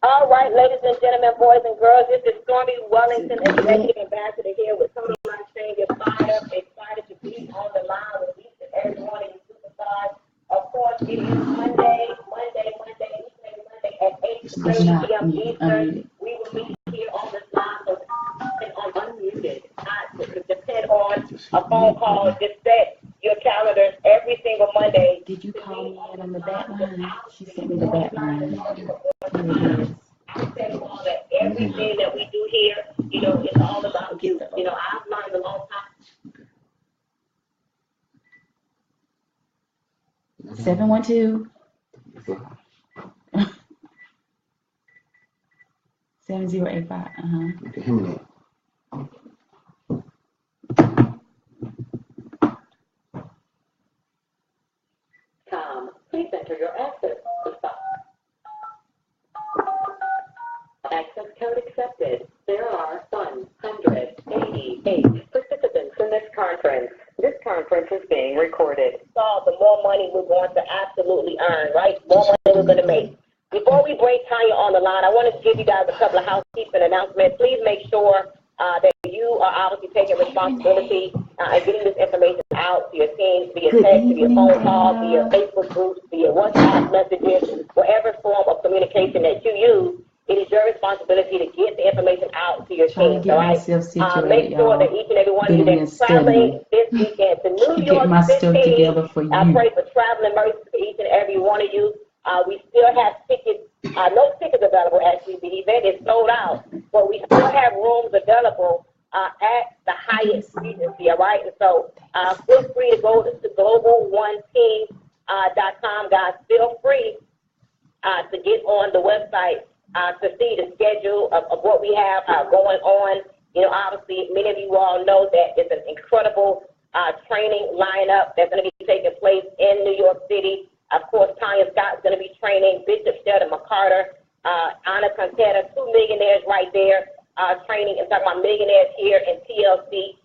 All right, ladies and gentlemen, boys and girls, this is Stormy Wellington, Executive Ambassador here with Tony Line. You're fired up, excited to be on the line with each and every one of you superstars. Of course, it is Monday, each and every Monday at 8:30 p.m. Eastern. We will meet here on this line, so on unmuted, not depend on a phone call. Just set your calendars every single Monday. Did you call me on the back line? She sent me the back line. I tell you all that everything that we do here, it's all about you. I've learned a long time. 712 7085. Okay, him and Tom, please enter your access. Access code accepted. There are 188 participants in this conference. This conference is being recorded. So the more money we're going to absolutely earn, right? More money we're going to make. Before we bring Tanya on the line, I wanted to give you guys a couple of housekeeping announcements. Please make sure that you are obviously taking responsibility and getting this information out to your teams via text, via phone call, via Facebook groups, via WhatsApp messages, whatever form of communication that you use. It is your responsibility to get the information out to your teams, all right? Make sure that each and every one of you that's traveling this weekend to New York City, I pray for traveling mercy for each and every one of you. We still have tickets, no tickets available actually. The event is sold out, but we still have rooms available at the Hyatt Regency, all right? And so feel free to go to global1team.com, guys. Feel free to get on the website to see the schedule of what we have going on. Obviously, many of you all know that it's an incredible training lineup that's going to be taking place in New York City. Of course, Tanya Scott's going to be training, Bishop Sheldon McCarter, Anna Contetta, 2 millionaires right there, training and talking about millionaires here in TLC.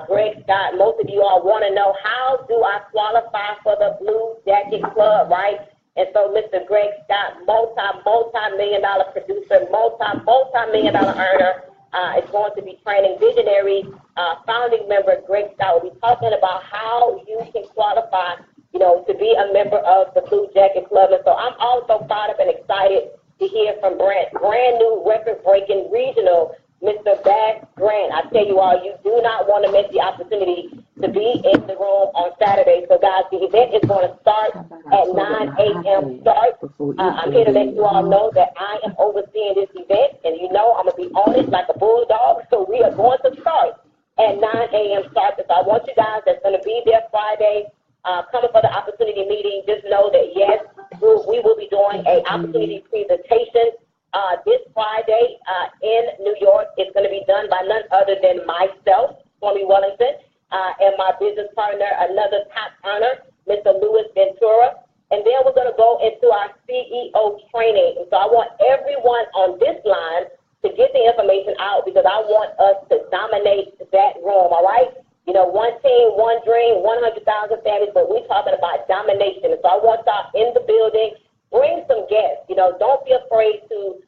Greg Scott, most of you all want to know, how do I qualify for the Blue Jacket Club, right? And so Mr. Greg Scott, multi-million dollar producer, multi-million dollar earner, is going to be training visionary founding member Greg Scott. Will be talking about how you can qualify, to be a member of the Blue Jacket Club. And so I'm also fired up and excited to hear from brand new record-breaking regional Mr. Bass Grant. I tell you all, you do not want to miss the opportunity to be in the room on Saturday. So, guys, the event is going to start at 9 a.m. start. I'm here to let you all know that I am overseeing this event, and I'm going to be on it like a bulldog. So we are going to start at 9 a.m. start. So I want you guys that's going to be there Friday, coming for the opportunity meeting, just know that, yes, we will be doing an opportunity presentation this Friday in New York. It's going to be done by none other than myself, Stormy Wellington, and my business partner, another top earner, Mr. Louis Ventura. And then we're going to go into our CEO training. And so I want everyone on this line to get the information out, because I want us to dominate that room, all right? One team, one dream, 100,000 families, but we're talking about domination. And so I want y'all in the building. Bring some guests. Don't be afraid to,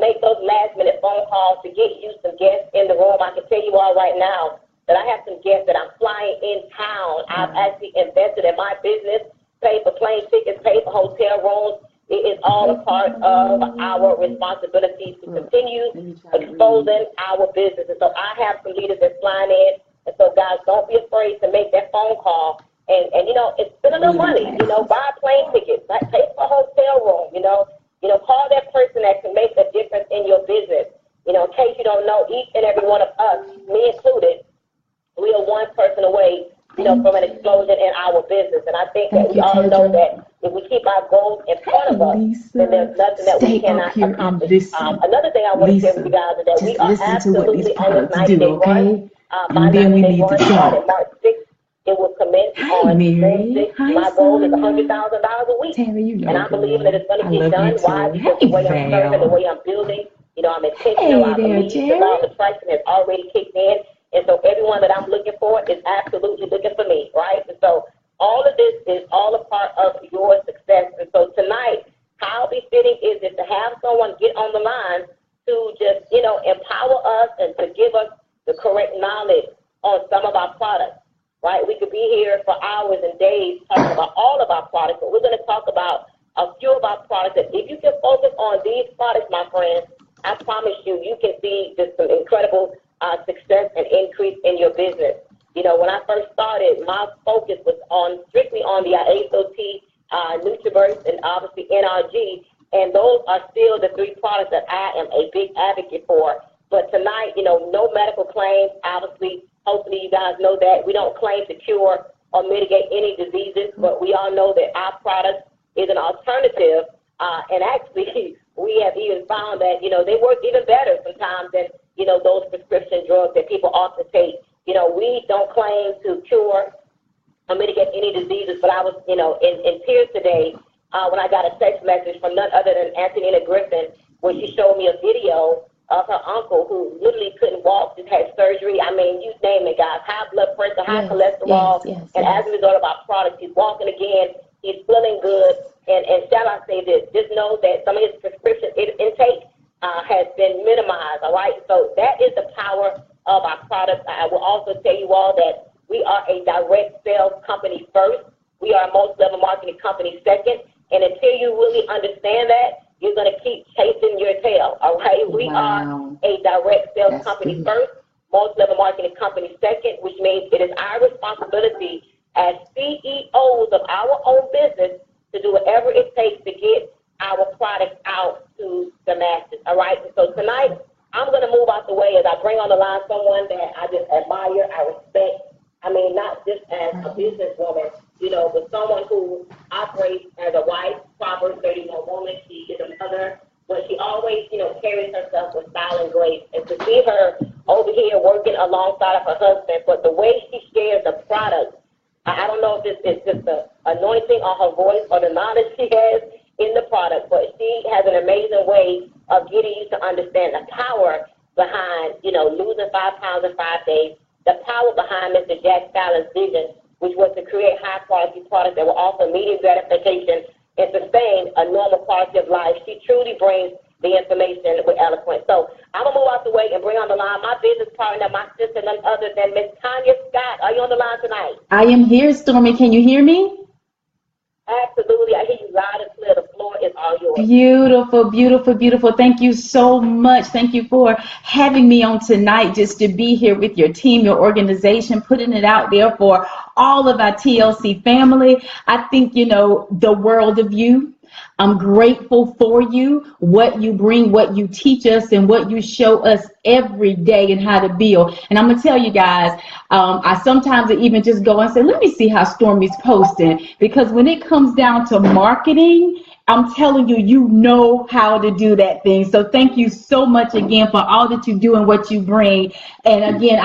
make those last-minute phone calls to get you some guests in the room. I can tell you all right now that I have some guests that I'm flying in town. I've actually invested in my business, paid for plane tickets, paid for hotel rooms. It is all a part of our responsibility to continue exposing our business. And so I have some leaders that's flying in. And so, guys, don't be afraid to make that phone call. And it's spend a little money, buy plane tickets, pay for a hotel room, call that person that can make a difference in your business. In case you don't know, each and every one of us, me included, we are one person away, from an explosion in our business. And I think that we all know that if we keep our goals in front of us, then there's nothing that we cannot accomplish. Another thing I want to share with you guys is that we are absolutely on this 90-day run. My 90-day run started March 6th. It will commence on May 6th. My goal is $100,000 a week. And I believe that it's going to get done. Why? Because the way I'm serving, the way I'm building, I'm intentional. I believe the law of attraction has already kicked in. And so everyone that I'm looking for is absolutely looking for me, right? And so all of this is all a part of your success. And so tonight, how befitting is it to have someone get on the line to just, you know, empower us and to give us the correct knowledge on some of our products, right? We could be here for hours and days talking about all of our products, but we're going to talk about a few of our products. And if you can focus on these products, my friends, I promise you, you can see just some incredible success and increase in your business. You know, when I first started, my focus was strictly on the ASOT, Nutriverse, and obviously NRG, and those are still the three products that I am a big advocate for. But tonight, you know, no medical claims, obviously. Hopefully you guys know that. We don't claim to cure or mitigate any diseases, but we all know that our product is an alternative. And actually, we have even found that, you know, they work even better sometimes than, you know, those prescription drugs that people often take. You know, we don't claim to cure or mitigate any diseases, but I was, you know, in tears today when I got a text message from none other than Antonina Griffin, where she showed me a video of her uncle who literally couldn't walk, just had surgery. I mean, you name it, guys. High blood pressure, high cholesterol. And as a result of our product, he's walking again. He's feeling good. And shall I say this, just know that some of his prescription intake has been minimized, all right? So that is the power of our product. I will also tell you all that we are a direct sales company first. We are a multi-level marketing company second. And until you really understand that, you're going to keep chasing your tail, all right? We are a direct sales company first, multi-level marketing company second, which means it is our responsibility as CEOs of our own business to do whatever it takes to get our products out to the masses, all right? And so tonight, I'm going to move out the way as I bring on the line someone that I just admire, I respect. I mean, not just as a businesswoman, you know, but someone who operates as a wife, Proverbs 31 woman. She is a mother, but she always, you know, carries herself with style and grace. And to see her over here working alongside of her husband, but the way she shares the product, I don't know if it's just the anointing on her voice or the knowledge she has in the product, but she has an amazing way of getting you to understand the power behind, you know, losing 5 pounds in 5 days, the power behind Mr. Jack Fallon's vision, which was to create high-quality products that will offer immediate gratification and sustain a normal quality of life. She truly brings the information with eloquence. So I'm going to move out the way and bring on the line my business partner, my sister, none other than Miss Tanya Scott. Are you on the line tonight? I am here, Stormy. Can you hear me? Absolutely. I hear you loud and clear. The floor is all yours. Beautiful, beautiful, beautiful. Thank you so much. Thank you for having me on tonight, just to be here with your team, your organization, putting it out there for all of our TLC family. I think, you know, the world of you. I'm grateful for you, what you bring, what you teach us, and what you show us every day and how to build. And I'm going to tell you guys, I sometimes even just go and say, let me see how Stormy's posting. Because when it comes down to marketing, I'm telling you, you know how to do that thing. So thank you so much again for all that you do and what you bring. And again,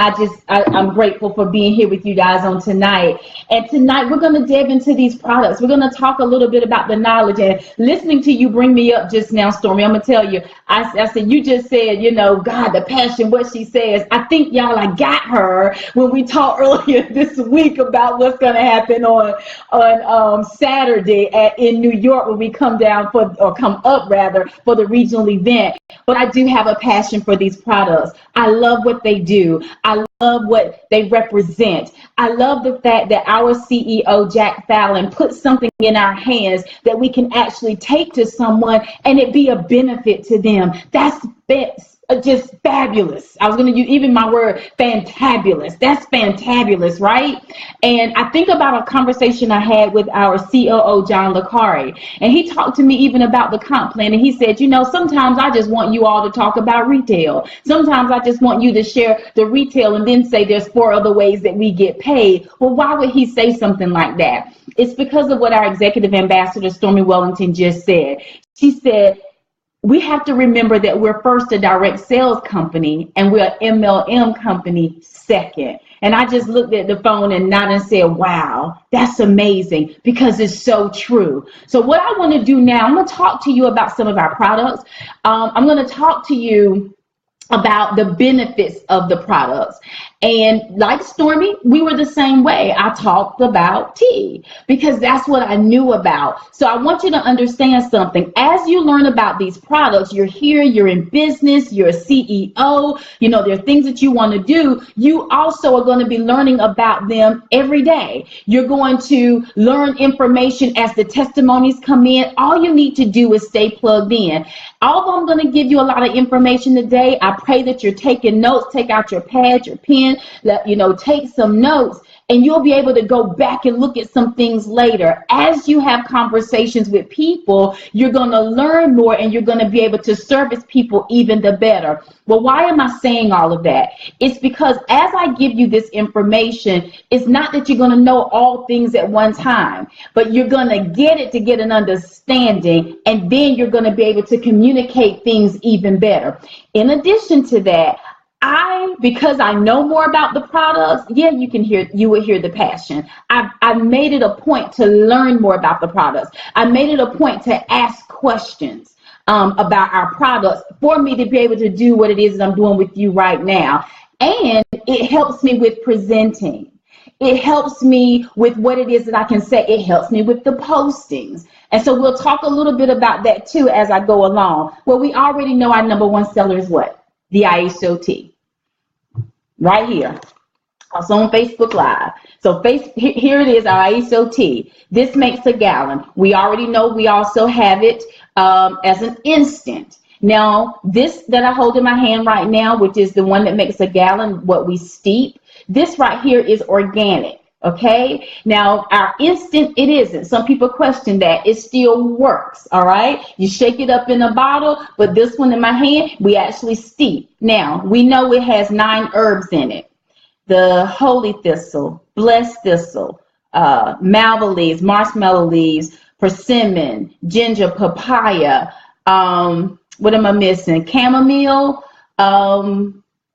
I'm grateful for being here with you guys on tonight. And tonight we're going to dive into these products. We're going to talk a little bit about the knowledge. And listening to you bring me up just now, Stormy, I'm going to tell you, I said, you just said, you know, God, the passion, what she says. I think, y'all, I got her when we talked earlier this week about what's going to happen on Saturday in New York when we come up for the regional event. But I do have a passion for these products. I love what they do. I love what they represent. I love the fact that our CEO, Jack Fallon, put something in our hands that we can actually take to someone and it be a benefit to them. That's just fabulous. I was going to use even my word, fantabulous. That's fantabulous, right? And I think about a conversation I had with our COO, John Licari, and he talked to me even about the comp plan. And he said, you know, sometimes I just want you all to talk about retail. Sometimes I just want you to share the retail and then say there's 4 other ways that we get paid. Well, why would he say something like that? It's because of what our executive ambassador, Stormy Wellington, just said. She said, we have to remember that we're first a direct sales company and we're an MLM company second. And I just looked at the phone and nodded and said, wow, that's amazing, because it's so true. So what I want to do now, I'm going to talk to you about some of our products. I'm going to talk to you about the benefits of the products. And like Stormy, we were the same way. I talked about tea because that's what I knew about. So I want you to understand something. As you learn about these products, you're here, you're in business, you're a CEO, you know, there are things that you want to do. You also are going to be learning about them every day. You're going to learn information as the testimonies come in. All you need to do is stay plugged in. Although I'm going to give you a lot of information today, I pray that you're taking notes. Take out your pad, your pen, take some notes, and you'll be able to go back and look at some things later. As you have conversations with people, you're going to learn more and you're going to be able to service people even the better. Well, why am I saying all of that? It's because as I give you this information, it's not that you're going to know all things at one time, but you're going to get it to get an understanding, and then you're going to be able to communicate things even better. In addition to that, because I know more about the products, you will hear the passion. I've made it a point to learn more about the products. I made it a point to ask questions about our products for me to be able to do what it is that I'm doing with you right now. And it helps me with presenting. It helps me with what it is that I can say. It helps me with the postings. And so we'll talk a little bit about that too as I go along. Well, we already know our number one seller is what? The ISO tea. Right here. Also on Facebook Live. So here it is, our ISO tea. This makes a gallon. We already know we also have it as an instant. Now, this that I hold in my hand right now, which is the one that makes a gallon, what we steep, this right here is organic. Okay, now our instant, it isn't. Some people question that. It still works. All right, you shake it up in a bottle, but this one in my hand, we actually steep. Now we know it has 9 herbs in it: the holy thistle, blessed thistle, malva leaves, marshmallow leaves, persimmon, ginger, papaya. What am I missing? Chamomile.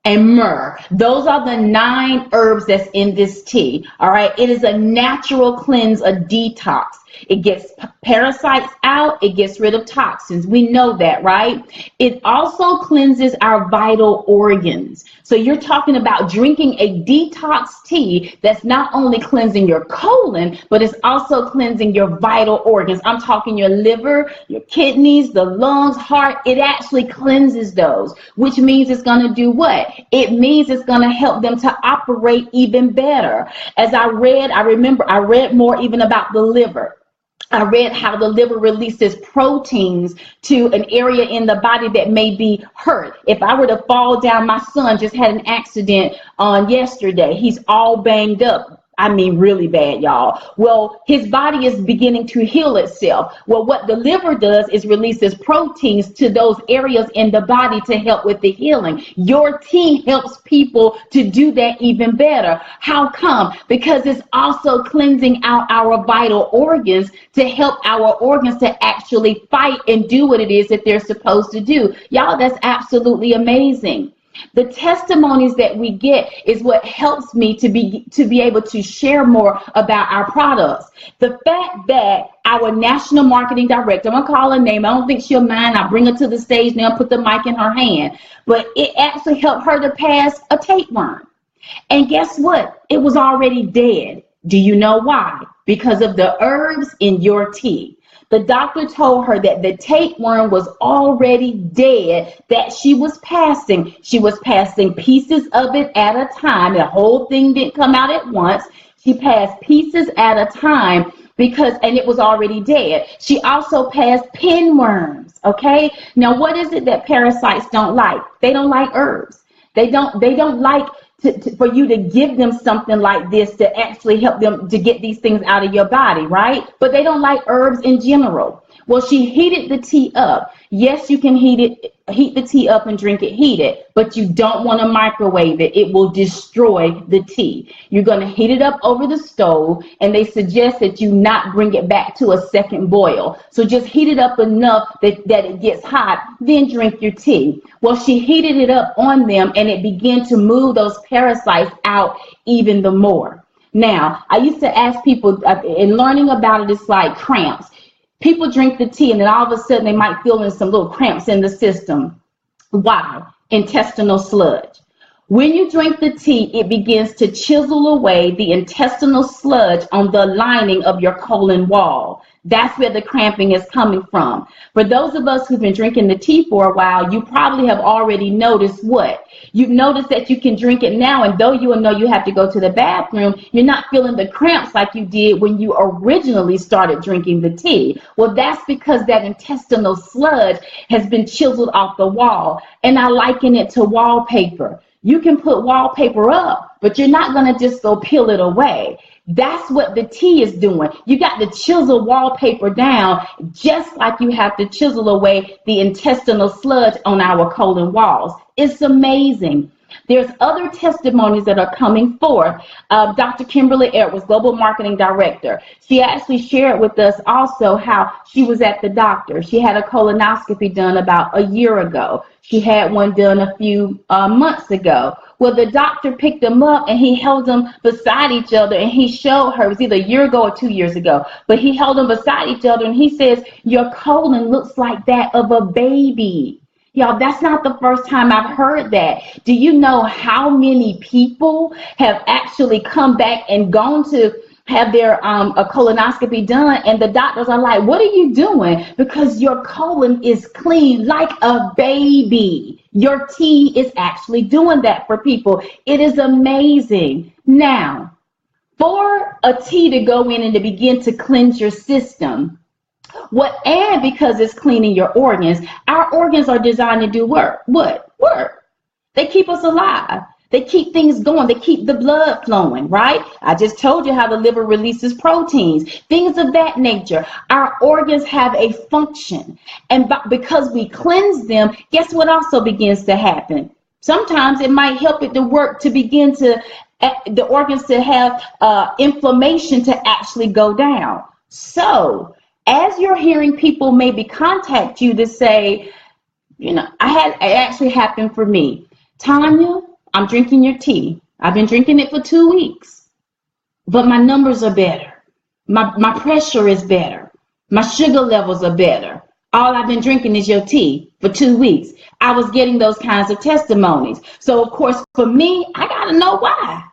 And myrrh. Those are the 9 herbs that's in this tea. All right. It is a natural cleanse, a detox. It gets parasites out. It gets rid of toxins. We know that, right? It also cleanses our vital organs. So you're talking about drinking a detox tea that's not only cleansing your colon, but it's also cleansing your vital organs. I'm talking your liver, your kidneys, the lungs, heart. It actually cleanses those, which means it's going to do what? It means it's going to help them to operate even better. As I remember I read more even about the liver. I read how the liver releases proteins to an area in the body that may be hurt. If I were to fall down, my son just had an accident on yesterday. He's all banged up. I mean, really bad, y'all. Well, his body is beginning to heal itself. Well, what the liver does is releases proteins to those areas in the body to help with the healing. Your tea helps people to do that even better. How come? Because it's also cleansing out our vital organs to help our organs to actually fight and do what it is that they're supposed to do. Y'all, that's absolutely amazing. The testimonies that we get is what helps me to be able to share more about our products. The fact that our national marketing director, I'm gonna call her name, I don't think she'll mind, I'll bring her to the stage now, put the mic in her hand, but it actually helped her to pass a tapeworm. And guess what? It was already dead. Do you know why? Because of the herbs in your tea. The doctor told her that the tapeworm was already dead, that she was passing. She was passing pieces of it at a time. The whole thing didn't come out at once. She passed pieces at a time and it was already dead. She also passed pinworms, okay? Now, what is it that parasites don't like? They don't like herbs. They don't like for you to give them something like this to actually help them to get these things out of your body, right? But they don't like herbs in general. Well, she heated the tea up. Yes, you can heat the tea up and drink it heated, but you don't want to microwave it. It will destroy the tea. You're going to heat it up over the stove, and they suggest that you not bring it back to a second boil. So just heat it up enough that it gets hot, then drink your tea. Well, she heated it up on them, and it began to move those parasites out even the more. Now, I used to ask people, in learning about it, it's like cramps. People drink the tea and then all of a sudden they might feel in some little cramps in the system. Why? intestinal sludge. When you drink the tea, it begins to chisel away the intestinal sludge on the lining of your colon wall. That's where the cramping is coming from. For those of us who've been drinking the tea for a while, you probably have already noticed what? You've noticed that you can drink it now, and though you will know you have to go to the bathroom, you're not feeling the cramps like you did when you originally started drinking the tea. Well, that's because that intestinal sludge has been chiseled off the wall, and I liken it to wallpaper. You can put wallpaper up, but you're not going to just go peel it away. That's what the tea is doing. You got to chisel wallpaper down just like you have to chisel away the intestinal sludge on our colon walls. It's amazing. There's other testimonies that are coming forth. Dr. Kimberly Edwards, Global Marketing Director, she actually shared with us also how she was at the doctor. She had a colonoscopy done about a year ago. She had one done a few months ago. Well, the doctor picked them up and he held them beside each other, and he showed her, it was either a year ago or 2 years ago, but he held them beside each other and he says, your colon looks like that of a baby. Y'all, that's not the first time I've heard that. Do you know how many people have actually come back and gone to have their a colonoscopy done, and the doctors are like, what are you doing? Because your colon is clean like a baby. Your tea is actually doing that for people. It is amazing. Now, for a tea to go in and to begin to cleanse your system, and because it's cleaning your organs, our organs are designed to do work. What? Work. They keep us alive. They keep things going. They keep the blood flowing, right? I just told you how the liver releases proteins, things of that nature. Our organs have a function. And because we cleanse them, guess what also begins to happen? Sometimes it might help it to work to begin to, the organs to have inflammation to actually go down. So, as you're hearing people maybe contact you to say, it actually happened for me. Tanya, I'm drinking your tea. I've been drinking it for 2 weeks, but my numbers are better. My pressure is better. My sugar levels are better. All I've been drinking is your tea for 2 weeks. I was getting those kinds of testimonies. So of course, for me, I got to know why.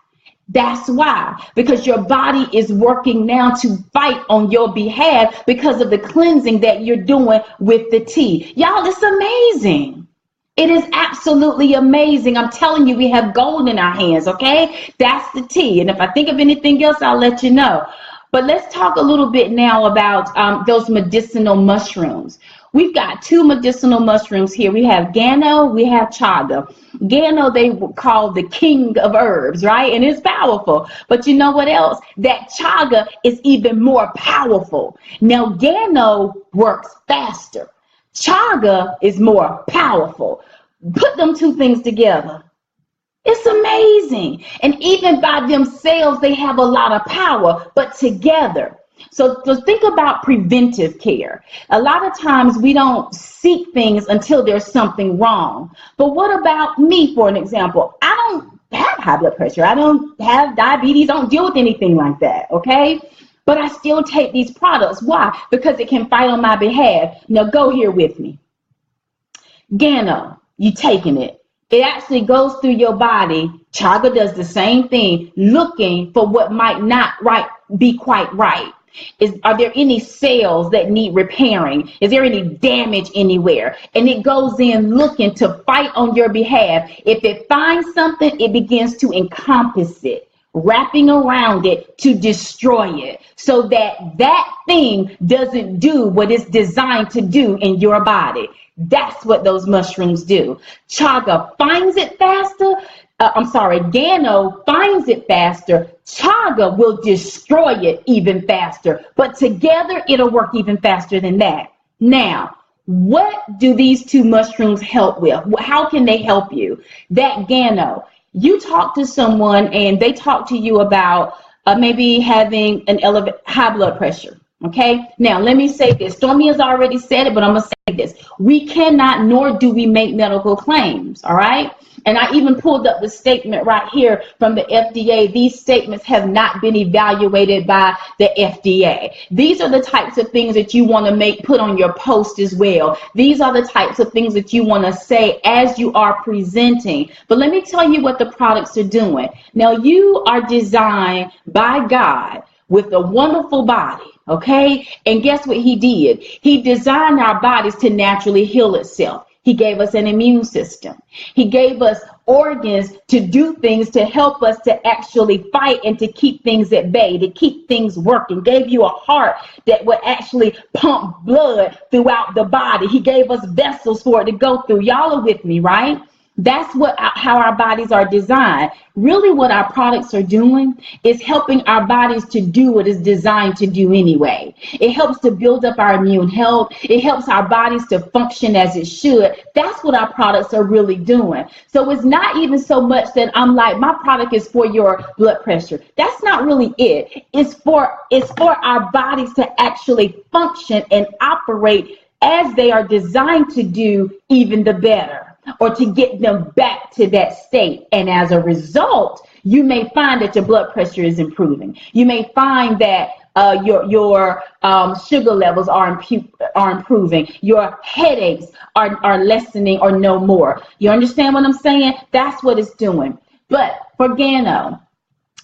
That's why, because your body is working now to fight on your behalf because of the cleansing that you're doing with the tea. Y'all, it's amazing. It is absolutely amazing. I'm telling you, we have gold in our hands, okay? That's the tea. And if I think of anything else, I'll let you know. But let's talk a little bit now about those medicinal mushrooms. We've got 2 medicinal mushrooms here. We have Gano, we have Chaga. Gano, they call the king of herbs, right? And it's powerful. But you know what else? That Chaga is even more powerful. Now, Gano works faster. Chaga is more powerful. Put them 2 things together. It's amazing. And even by themselves, they have a lot of power, but together. So think about preventive care. A lot of times we don't seek things until there's something wrong. But what about me, for an example? I don't have high blood pressure. I don't have diabetes. I don't deal with anything like that, okay? But I still take these products. Why? Because it can fight on my behalf. Now go here with me. Gano, you taking it. It actually goes through your body. Chaga does the same thing, looking for what might not be quite right. Are there any cells that need repairing? Is there any damage anywhere? And it goes in looking to fight on your behalf. If it finds something, it begins to encompass it, wrapping around it to destroy it, so that thing doesn't do what it's designed to do in your body. That's what those mushrooms do. Chaga finds it faster. Gano finds it faster. Chaga will destroy it even faster. But together, it'll work even faster than that. Now, what do these 2 mushrooms help with? How can they help you? That Gano, you talk to someone and they talk to you about maybe having an elevated high blood pressure. Okay, now let me say this. Stormy has already said it, but I'm going to say this. We cannot, nor do we make medical claims, all right? And I even pulled up the statement right here from the FDA. These statements have not been evaluated by the FDA. These are the types of things that you want to put on your post as well. These are the types of things that you want to say as you are presenting. But let me tell you what the products are doing. Now, you are designed by God with a wonderful body, okay? And guess what he did? He designed our bodies to naturally heal itself. He gave us an immune system. He gave us organs to do things to help us to actually fight and to keep things at bay, to keep things working. Gave you a heart that would actually pump blood throughout the body. He gave us vessels for it to go through. Y'all are with me, right? That's how our bodies are designed. Really what our products are doing is helping our bodies to do what it's designed to do anyway. It helps to build up our immune health. It helps our bodies to function as it should. That's what our products are really doing. So it's not even so much that I'm like, my product is for your blood pressure. That's not really it. It's for our bodies to actually function and operate as they are designed to do, even the better, or to get them back to that state. And as a result, you may find that your blood pressure is improving. You may find that your sugar levels are improving. Your headaches are lessening or no more. You understand what I'm saying? That's what it's doing. But for Gano,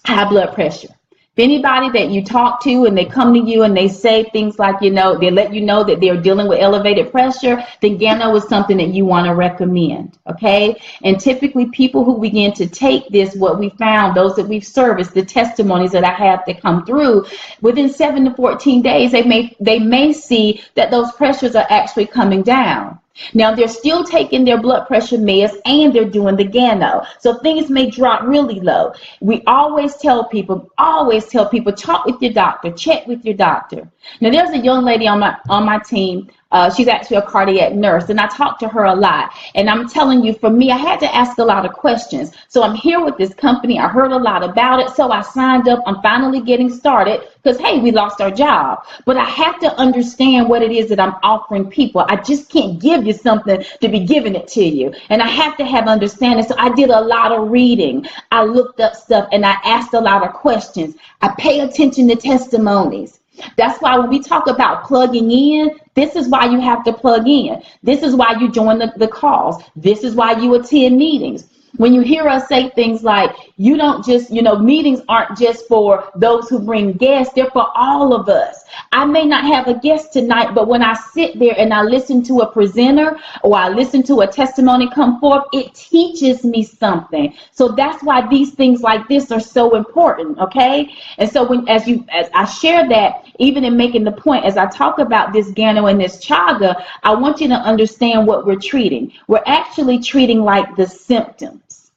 high blood pressure. If anybody that you talk to and they come to you and they say things like, they let you know that they're dealing with elevated pressure, then Gano is something that you want to recommend, okay? And typically people who begin to take this, what we found, those that we've serviced, the testimonies that I have that come through, within 7 to 14 days, they may see that those pressures are actually coming down. Now, they're still taking their blood pressure meds and they're doing the Gano. So things may drop really low. We always tell people, talk with your doctor, check with your doctor. Now, there's a young lady on my team. She's actually a cardiac nurse, and I talk to her a lot. And I'm telling you, for me, I had to ask a lot of questions. So I'm here with this company. I heard a lot about it. So I signed up. I'm finally getting started because, hey, we lost our job. But I have to understand what it is that I'm offering people. I just can't give you something to be giving it to you. And I have to have understanding. So I did a lot of reading. I looked up stuff and I asked a lot of questions. I pay attention to testimonies. That's why when we talk about plugging in, this is why you have to plug in. This is why you join the calls. This is why you attend meetings. When you hear us say things like, you don't just, meetings aren't just for those who bring guests, they're for all of us. I may not have a guest tonight, but when I sit there and I listen to a presenter or I listen to a testimony come forth, it teaches me something. So that's why these things like this are so important, okay? And so as I share that, even in making the point, as I talk about this Gano and this chaga, I want you to understand what we're treating. We're actually treating like the symptoms.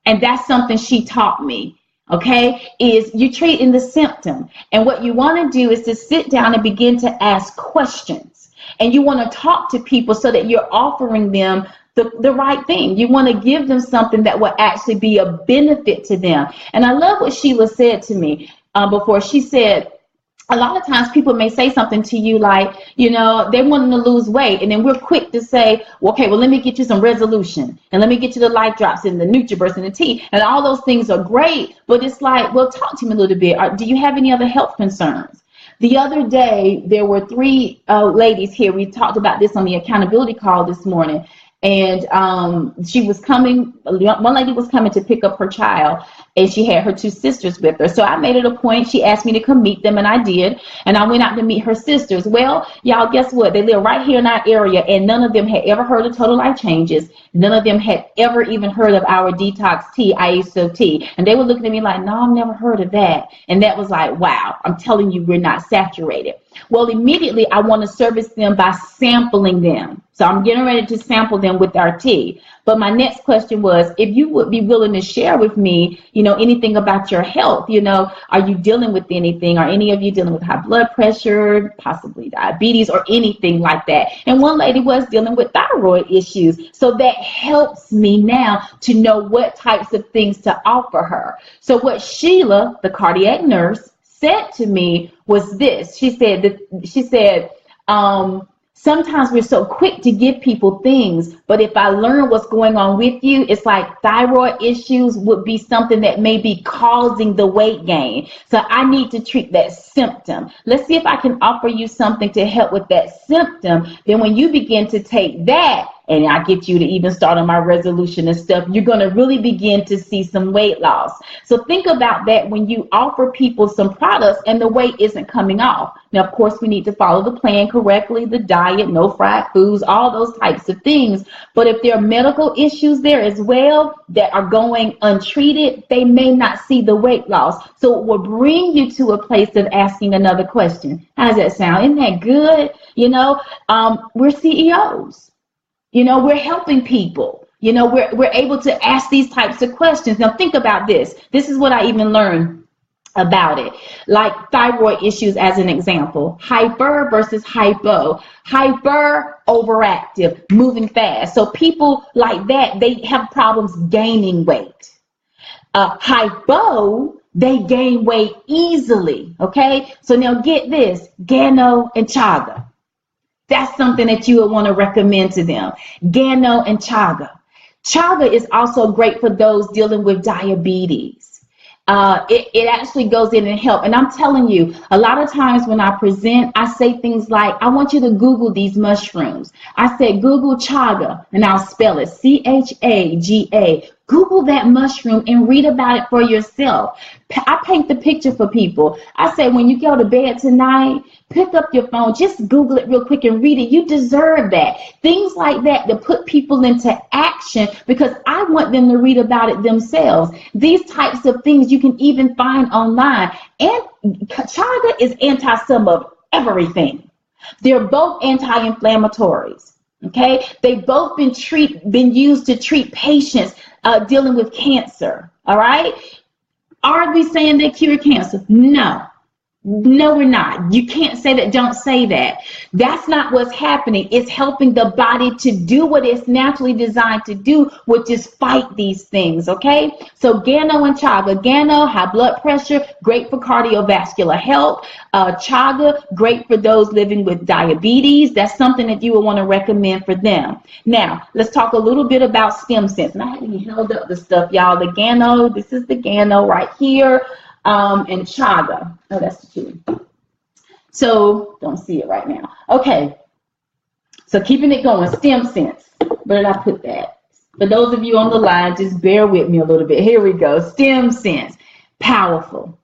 And that's something she taught me, okay, is you treat in the symptom. And what you want to do is to sit down and begin to ask questions. And you want to talk to people so that you're offering them the right thing. You want to give them something that will actually be a benefit to them. And I love what Sheila said to me before. She said, a lot of times people may say something to you like, they want to lose weight. And then we're quick to say, okay, well, let me get you some resolution. And let me get you the life drops and the NutriBurst and the tea. And all those things are great. But it's like, well, talk to me a little bit. Do you have any other health concerns? The other day, there were 3 ladies here. We talked about this on the accountability call this morning. And she was coming, one lady was coming to pick up her child, and she had her 2 sisters with her. So I made it a point. She asked me to come meet them, and I did. And I went out to meet her sisters. Well, y'all, guess what? They live right here in our area, and none of them had ever heard of Total Life Changes. None of them had ever even heard of our detox tea, ISO tea. And they were looking at me like, no, I've never heard of that. And that was like, wow, I'm telling you, we're not saturated. Well, immediately I want to service them by sampling them. So I'm getting ready to sample them with our tea. But my next question was, if you would be willing to share with me, anything about your health, are you dealing with anything? Are any of you dealing with high blood pressure, possibly diabetes or anything like that? And one lady was dealing with thyroid issues. So that helps me now to know what types of things to offer her. So what Sheila, the cardiac nurse, said to me was this. She said, Sometimes we're so quick to give people things, but if I learn what's going on with you, it's like thyroid issues would be something that may be causing the weight gain. So I need to treat that symptom. Let's see if I can offer you something to help with that symptom. Then when you begin to take that, and I get you to even start on my resolution and stuff, you're going to really begin to see some weight loss. So think about that when you offer people some products and the weight isn't coming off. Now, of course, we need to follow the plan correctly, the diet, no fried foods, all those types of things. But if there are medical issues there as well that are going untreated, they may not see the weight loss. So it will bring you to a place of asking another question. How does that sound? Isn't that good? We're CEOs. We're helping people. We're able to ask these types of questions. Now think about this. This is what I even learned about it. Like thyroid issues as an example. Hyper versus hypo. Hyper, overactive, moving fast. So people like that, they have problems gaining weight. Hypo, they gain weight easily. Okay? So now get this. Gano and chaga. That's something that you would want to recommend to them. Gano and chaga. Chaga is also great for those dealing with diabetes. It actually goes in and help. And I'm telling you, a lot of times when I present, I say things like, I want you to Google these mushrooms. I said, Google chaga, and I'll spell it CHAGA. Google that mushroom and read about it for yourself. I paint the picture for people. I say, when you go to bed tonight, pick up your phone, just Google it real quick and read it. You deserve that. Things like that to put people into action, because I want them to read about it themselves. These types of things you can even find online. And chaga is anti some of everything. They're both anti-inflammatories. Okay, they've both been used to treat patients dealing with cancer. All right, are we saying they cure cancer? No, we're not. You can't say that. Don't say that. That's not what's happening. It's helping the body to do what it's naturally designed to do, which is fight these things. Okay, so Gano and chaga. Gano, high blood pressure, great for cardiovascular health. Chaga, great for those living with diabetes. That's something that you would want to recommend for them. Now, let's talk a little bit about stem cells. And I haven't held up the stuff, y'all. The Gano, this is the Gano right here. And chaga. Oh, that's the two. So, don't see it right now. Okay. So, keeping it going. Stem cells. Where did I put that? For those of you on the line, just bear with me a little bit. Here we go. Stem cells. Powerful.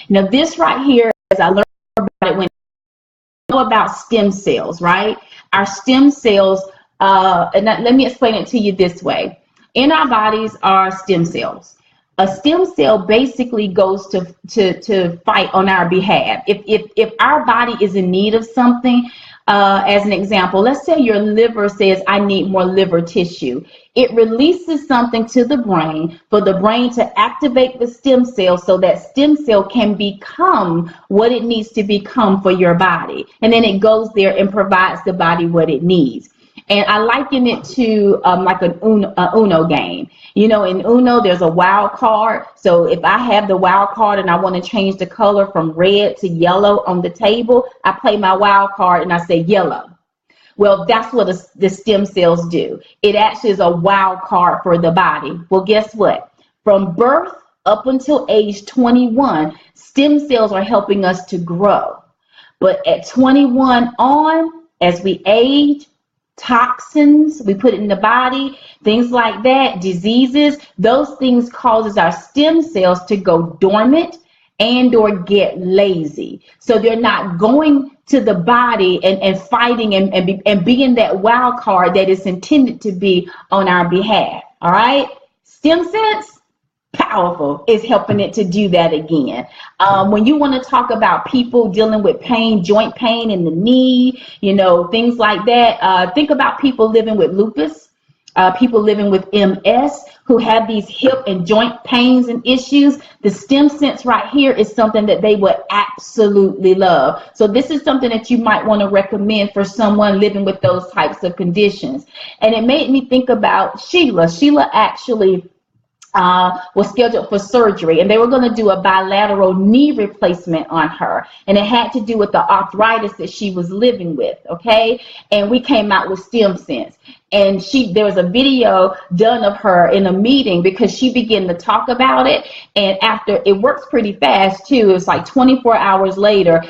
Now, this right here, as I learned about it when I know about stem cells, right? Our stem cells, let me explain it to you this way. In our bodies are stem cells. A stem cell basically goes to fight on our behalf. If our body is in need of something, as an example, let's say your liver says, I need more liver tissue. It releases something to the brain for the brain to activate the stem cell so that stem cell can become what it needs to become for your body. And then it goes there and provides the body what it needs. And I liken it to like an Uno game. In Uno, there's a wild card. So if I have the wild card and I want to change the color from red to yellow on the table, I play my wild card and I say yellow. Well, that's what the stem cells do. It actually is a wild card for the body. Well, guess what? From birth up until age 21, stem cells are helping us to grow. But at 21 on, as we age, toxins, we put it in the body, things like that, diseases, those things causes our stem cells to go dormant and or get lazy. So they're not going to the body and fighting and being that wild card that is intended to be on our behalf. All right. Stem cells, powerful, is helping it to do that again. When you want to talk about people dealing with pain, joint pain in the knee, things like that, think about people living with lupus, people living with MS who have these hip and joint pains and issues. The stem cells right here is something that they would absolutely love. So this is something that you might want to recommend for someone living with those types of conditions. And it made me think about Sheila. Sheila actually was scheduled for surgery, and they were going to do a bilateral knee replacement on her, and it had to do with the arthritis that she was living with. Okay, and we came out with stem cells, and there was a video done of her in a meeting because she began to talk about it, and after it works pretty fast too. It was like 24 hours later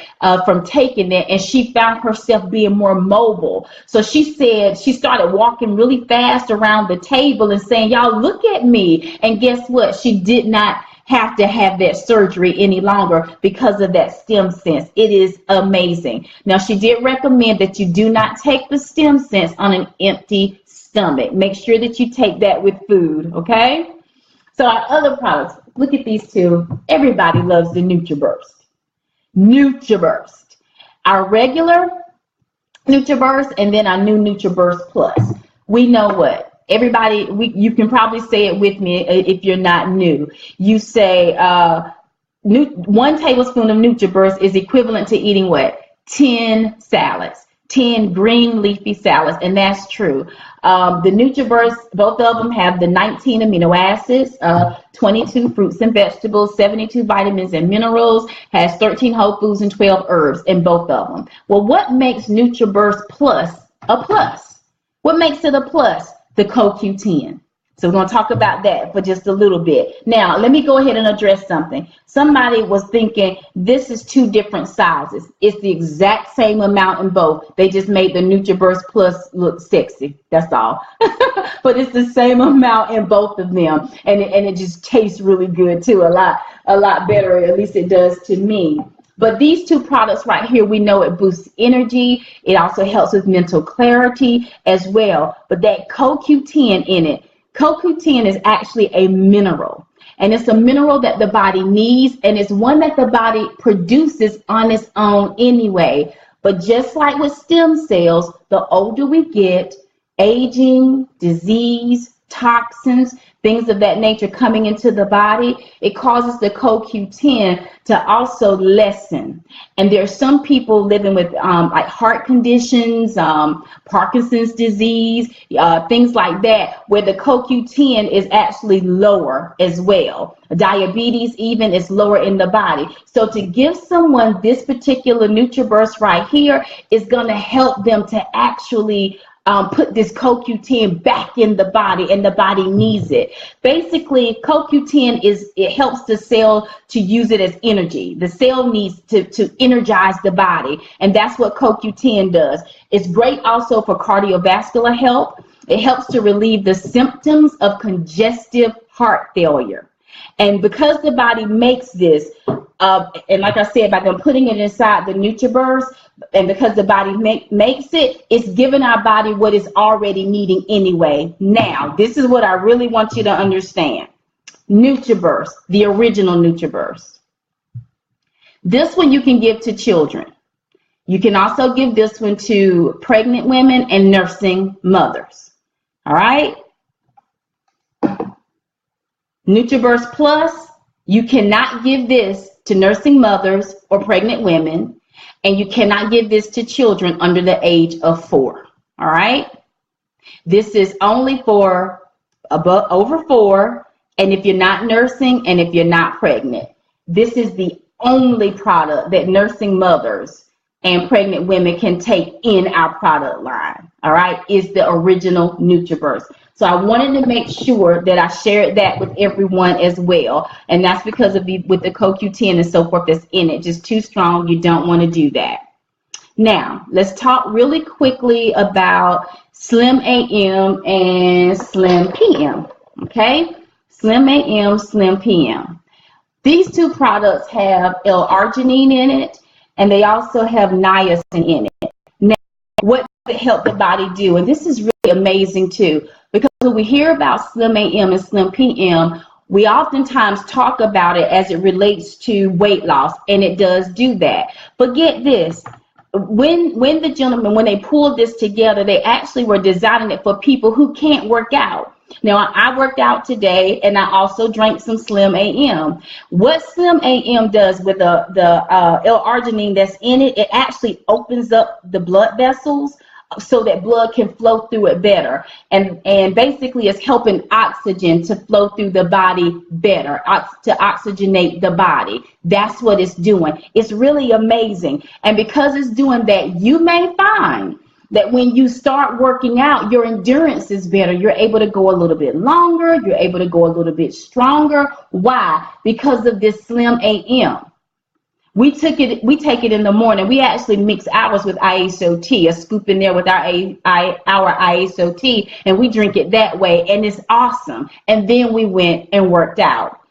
from taking it, and she found herself being more mobile. So she said she started walking really fast around the table and saying, "Y'all, look at me." And guess what? She did not have to have that surgery any longer because of that stem cells. It is amazing. Now, she did recommend that you do not take the stem cells on an empty stomach. Make sure that you take that with food, okay? So our other products, look at these two. Everybody loves the NutriBurst. NutriBurst. Our regular NutriBurst and then our new NutriBurst Plus. We know what? Everybody, you can probably say it with me if you're not new. You say 1 tablespoon of NutriBurst is equivalent to eating what? 10 salads, 10 green leafy salads, and that's true. The NutriBurst, both of them have the 19 amino acids, 22 fruits and vegetables, 72 vitamins and minerals, has 13 whole foods and 12 herbs in both of them. Well, what makes NutriBurst Plus a plus? What makes it a plus? The CoQ10. So we're going to talk about that for just a little bit. Now, let me go ahead and address something. Somebody was thinking this is 2 different sizes. It's the exact same amount in both. They just made the NutriBurst Plus look sexy. That's all. But it's the same amount in both of them. And it just tastes really good too. A lot better, at least it does to me. But these 2 products right here, we know it boosts energy. It also helps with mental clarity as well. But that CoQ10 in it, CoQ10 is actually a mineral. And it's a mineral that the body needs, and it's one that the body produces on its own anyway. But just like with stem cells, the older we get, aging, disease, toxins, things of that nature coming into the body, it causes the CoQ10 to also lessen. And there are some people living with like heart conditions, Parkinson's disease, things like that, where the CoQ10 is actually lower as well. Diabetes even is lower in the body. So to give someone this particular NutriBurst right here is going to help them to actually put this CoQ10 back in the body, and the body needs it. Basically, CoQ10 it helps the cell to use it as energy. The cell needs to energize the body, and that's what CoQ10 does. It's great also for cardiovascular health. It helps to relieve the symptoms of congestive heart failure. And because the body makes this, and like I said, by them putting it inside the NutriBurst, and because the body makes it, it's giving our body what it's already needing anyway. Now, this is what I really want you to understand. NutriBurst, the original NutriBurst. This one you can give to children. You can also give this one to pregnant women and nursing mothers. All right? NutriBurst Plus, you cannot give this to nursing mothers or pregnant women. And you cannot give this to children under the age of 4. All right. This is only for over 4. And if you're not nursing and if you're not pregnant, this is the only product that nursing mothers and pregnant women can take in our product line. All right. Is the original NutriBurst. So I wanted to make sure that I shared that with everyone as well. And that's because of with the CoQ10 and so forth that's in it. Just too strong. You don't want to do that. Now, let's talk really quickly about Slim AM and Slim PM. Okay? Slim AM, Slim PM. These 2 products have L-arginine in it, and they also have niacin in it. Now, what does it help the body do? And this is really amazing too. Because when we hear about Slim AM and Slim PM, we oftentimes talk about it as it relates to weight loss, and it does do that. But get this, when the gentlemen, when they pulled this together, they actually were designing it for people who can't work out. Now, I worked out today, and I also drank some Slim AM. What Slim AM does with the L-arginine that's in it, it actually opens up the blood vessels so that blood can flow through it better. And basically it's helping oxygen to flow through the body better, to oxygenate the body. That's what it's doing. It's really amazing. And because it's doing that, you may find that when you start working out, your endurance is better. You're able to go a little bit longer. You're able to go a little bit stronger. Why? Because of this Slim AM. We take it in the morning. We actually mix ours with ISOT, a scoop in there with our ISOT, and we drink it that way, and it's awesome. And then we went and worked out.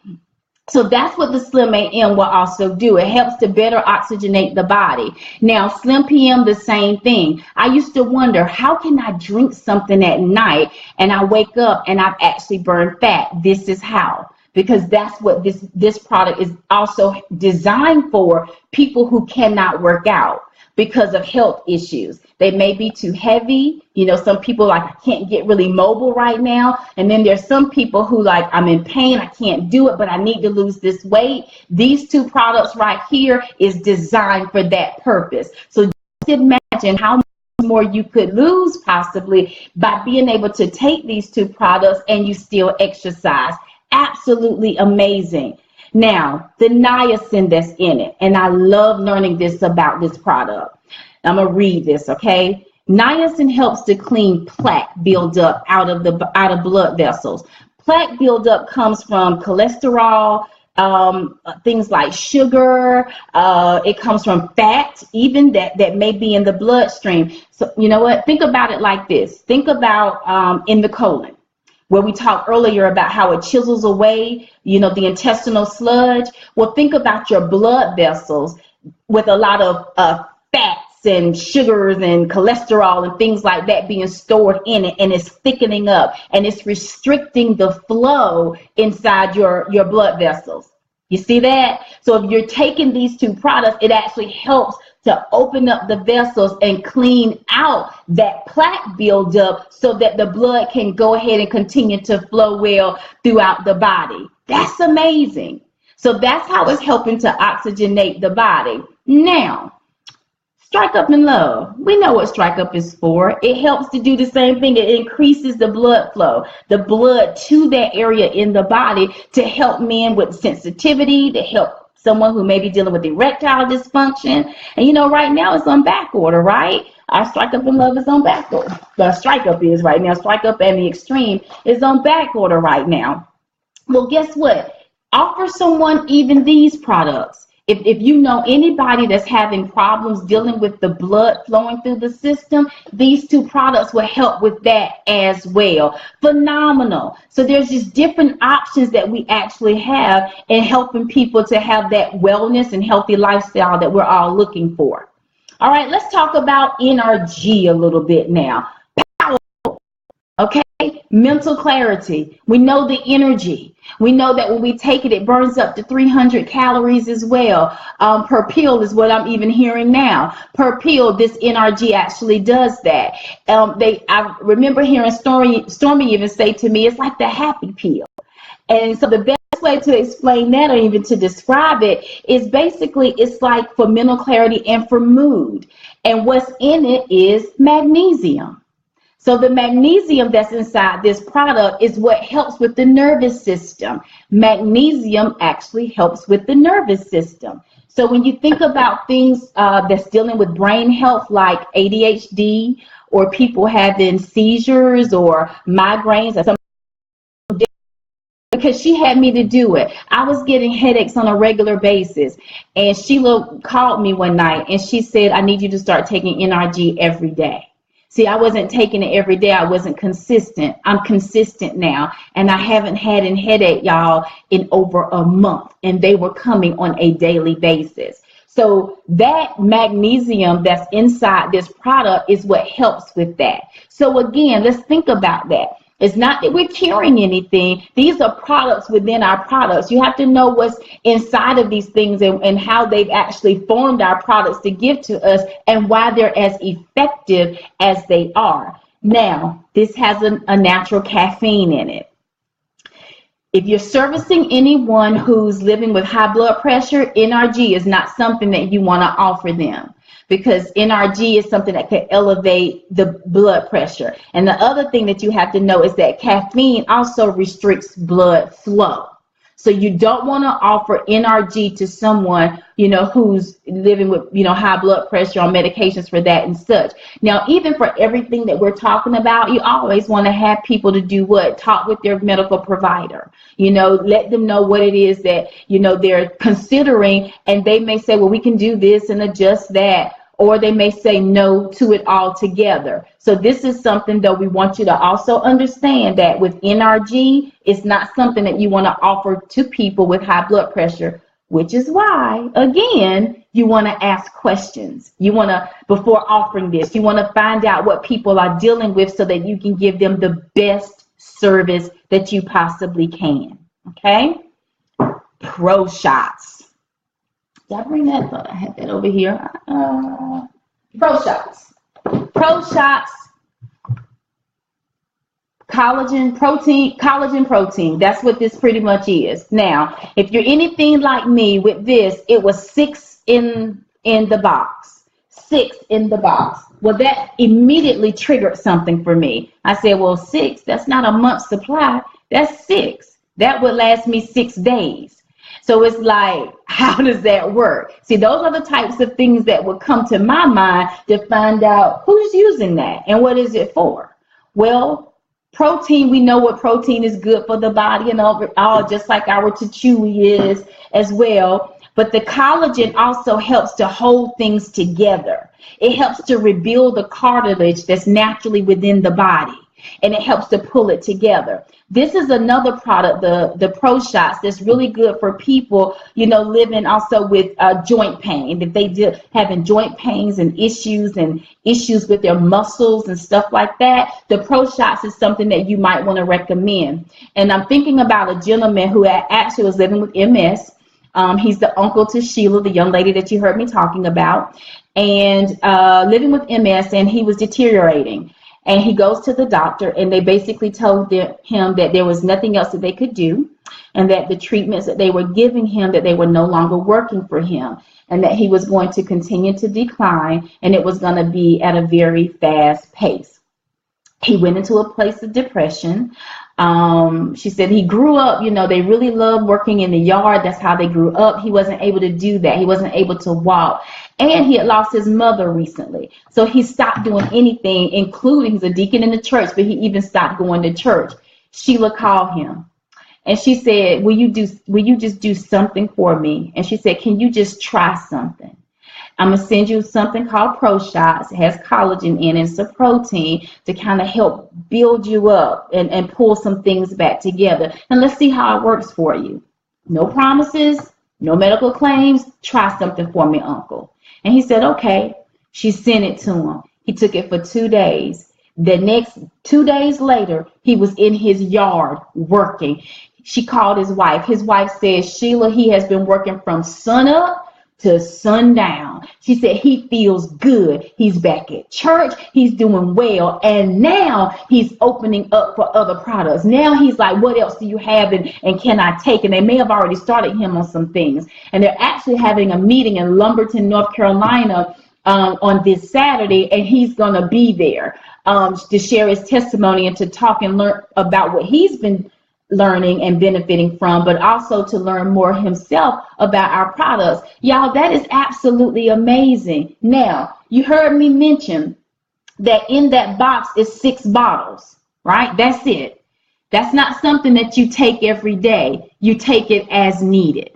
So that's what the Slim AM will also do. It helps to better oxygenate the body. Now, Slim PM, the same thing. I used to wonder, how can I drink something at night and I wake up and I've actually burned fat? This is how. Because that's what this product is also designed for, people who cannot work out because of health issues. They may be too heavy. You know, some people like, I can't get really mobile right now. And then there's some people who like, I'm in pain, I can't do it, but I need to lose this weight. These two products right here is designed for that purpose. So just imagine how much more you could lose possibly by being able to take these two products and you still exercise. Absolutely amazing. Now, the niacin that's in it, and I love learning this about this product. I'm going to read this, okay? Niacin helps to clean plaque buildup out of blood vessels. Plaque buildup comes from cholesterol, things like sugar. It comes from fat, even that may be in the bloodstream. So, you know what? Think about it like this. Think about in the colon, where we talked earlier about how it chisels away, you know, the intestinal sludge. Well, think about your blood vessels with a lot of fats and sugars and cholesterol and things like that being stored in it, and it's thickening up and it's restricting the flow inside your blood vessels. You see that? So if you're taking these two products, it actually helps to open up the vessels and clean out that plaque buildup so that the blood can go ahead and continue to flow well throughout the body. That's amazing. So that's how it's helping to oxygenate the body. Now, Strike Up in Love. We know what Strike Up is for. It helps to do the same thing. It increases the blood flow, the blood to that area in the body to help men with sensitivity, to help someone who may be dealing with erectile dysfunction. And you know, right now it's on back order, right? Our Strike Up in Love is on back order. The Strike Up is right now. Strike Up and the Extreme is on back order right now. Well, guess what? Offer someone even these products. If you know anybody that's having problems dealing with the blood flowing through the system, these two products will help with that as well. Phenomenal. So there's just different options that we actually have in helping people to have that wellness and healthy lifestyle that we're all looking for. All right, let's talk about NRG a little bit now. Okay, mental clarity. We know the energy. We know that when we take it, it burns up to 300 calories as well. Per pill is what I'm even hearing now. Per pill, this NRG actually does that. I remember hearing Stormy even say to me, it's like the happy pill. And so the best way to explain that, or even to describe it, is basically it's like for mental clarity and for mood. And what's in it is magnesium. So the magnesium that's inside this product is what helps with the nervous system. Magnesium actually helps with the nervous system. So when you think about things that's dealing with brain health, like ADHD, or people having seizures or migraines, or something, because she had me to do it. I was getting headaches on a regular basis, and Sheila called me one night and she said, I need you to start taking NRG every day. See, I wasn't taking it every day. I wasn't consistent. I'm consistent now. And I haven't had a headache, y'all, in over a month. And they were coming on a daily basis. So that magnesium that's inside this product is what helps with that. So again, let's think about that. It's not that we're curing anything. These are products within our products. You have to know what's inside of these things and how they've actually formed our products to give to us and why they're as effective as they are. Now, this has a natural caffeine in it. If you're servicing anyone who's living with high blood pressure, NRG is not something that you want to offer them, because NRG is something that can elevate the blood pressure. And the other thing that you have to know is that caffeine also restricts blood flow. So you don't want to offer NRG to someone, who's living with, high blood pressure on medications for that and such. Now, even for everything that we're talking about, you always want to have people to do what? Talk with their medical provider. Let them know what it is that, they're considering, and they may say, well, we can do this and adjust that. Or they may say no to it altogether. So this is something that we want you to also understand, that with NRG, it's not something that you want to offer to people with high blood pressure, which is why, again, you want to ask questions. You want to, before offering this, you want to find out what people are dealing with so that you can give them the best service that you possibly can. Okay? Pro shots. Did I bring that? I thought I had that over here. Pro shots. Pro shots. Collagen protein. That's what this pretty much is. Now, if you're anything like me with this, it was 6 in the box. 6 in the box. Well, that immediately triggered something for me. I said, well, 6, that's not a month's supply. That's 6. That would last me 6 days. So it's like, how does that work? See, those are the types of things that would come to my mind to find out who's using that and what is it for. Well, protein, we know what protein is good for the body and overall, just like our chewy is as well. But the collagen also helps to hold things together. It helps to rebuild the cartilage that's naturally within the body, and it helps to pull it together. This is another product, the Pro Shots, that's really good for people, living also with joint pain. If they having joint pains and issues with their muscles and stuff like that, the Pro Shots is something that you might want to recommend. And I'm thinking about a gentleman who actually was living with MS. He's the uncle to Sheila, the young lady that you heard me talking about, and living with MS, and he was deteriorating. And he goes to the doctor, and they basically told him that there was nothing else that they could do, and that the treatments that they were giving him, that they were no longer working for him, and that he was going to continue to decline, and it was going to be at a very fast pace. He went into a place of depression. She said he grew up, they really loved working in the yard. That's how they grew up. He wasn't able to do that. He wasn't able to walk. And he had lost his mother recently. So he stopped doing anything, including, he's a deacon in the church, but he even stopped going to church. Sheila called him. And she said, will you just do something for me? And she said, can you just try something? I'm going to send you something called Pro Shots. It has collagen in it. It's a protein to kind of help build you up and pull some things back together. And let's see how it works for you. No promises, no medical claims. Try something for me, Uncle. And he said, okay. She sent it to him. He took it for 2 days. The next 2 days later, he was in his yard working. She called his wife. His wife said, Sheila, he has been working from sun up to sundown. She said he feels good. He's back at church. He's doing well. And now he's opening up for other products. Now he's like, what else do you have and can I take? And they may have already started him on some things. And they're actually having a meeting in Lumberton, North Carolina on this Saturday. And he's going to be there to share his testimony and to talk and learn about what he's been learning and benefiting from, but also to learn more himself about our products. Y'all, that is absolutely amazing. Now, you heard me mention that in that box is 6 bottles, right? That's it. That's not something that you take every day. You take it as needed.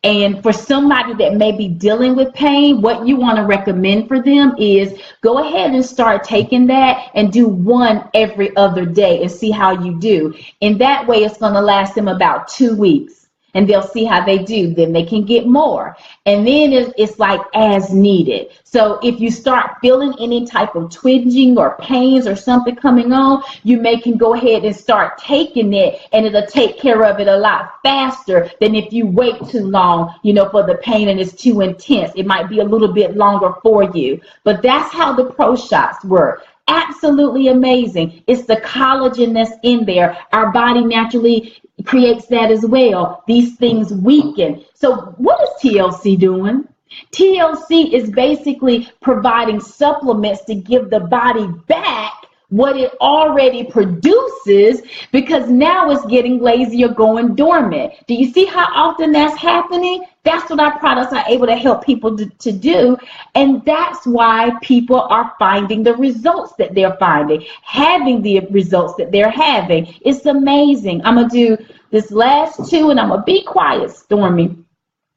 And for somebody that may be dealing with pain, what you want to recommend for them is go ahead and start taking that and do 1 every other day and see how you do. In that way, it's going to last them about 2 weeks. And they'll see how they do. Then they can get more. And then it's like as needed. So if you start feeling any type of twitching or pains or something coming on, you can go ahead and start taking it, and it'll take care of it a lot faster than if you wait too long, for the pain and it's too intense. It might be a little bit longer for you. But that's how the Pro Shots work. Absolutely amazing. It's the collagen that's in there. Our body naturally creates that as well. These things weaken. So what is TLC doing? TLC is basically providing supplements to give the body back what it already produces, because now it's getting lazy or going dormant. Do you see how often that's happening? That's what our products are able to help people to do. And that's why people are finding the results that they're finding, having the results that they're having. It's amazing. I'm going to do this last two and I'm going to be quiet, Stormy.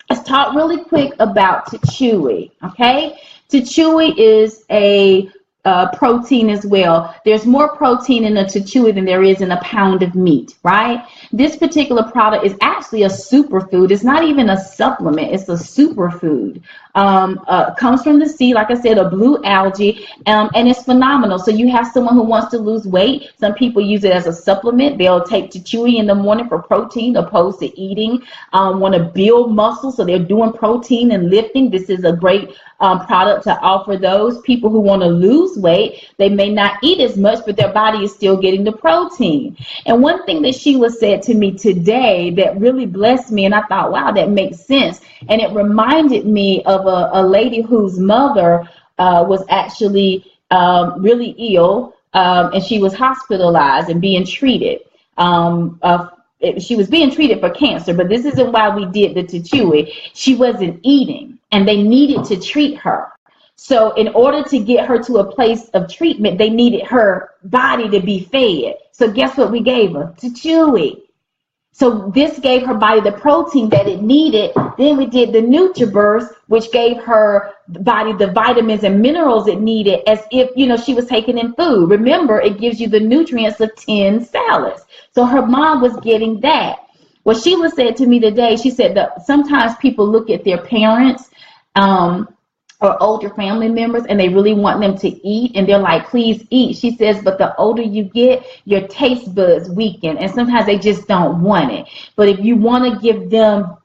Let's talk really quick about Chewy, okay? Chewy is a protein as well. There's more protein in a Chewy than there is in a pound of meat, right? This particular product is actually a superfood. It's not even a supplement. It's a superfood. Comes from the sea, like I said, a blue algae, and it's phenomenal. So you have someone who wants to lose weight. Some people use it as a supplement. They'll take Chewy in the morning for protein opposed to eating. Want to build muscle, so they're doing protein and lifting. This is a great product to offer those people who want to lose weight. They may not eat as much, but their body is still getting the protein. And one thing that Sheila said to me today that really blessed me, and I thought, wow, that makes sense. And it reminded me of a lady whose mother was actually really ill, and she was hospitalized and being treated. She was being treated for cancer, but this isn't why we did the Chewy. She wasn't eating, and they needed to treat her. So in order to get her to a place of treatment, they needed her body to be fed. So guess what we gave her? Chewy. So this gave her body the protein that it needed. Then we did the NutriBurst, which gave her body the vitamins and minerals it needed, as if, she was taking in food. Remember, it gives you the nutrients of 10 salads. So her mom was getting that. What Sheila said to me today, she said that sometimes people look at their parents or older family members and they really want them to eat, and they're like, please eat. She says, but the older you get, your taste buds weaken, and sometimes they just don't want it. But if you want to give them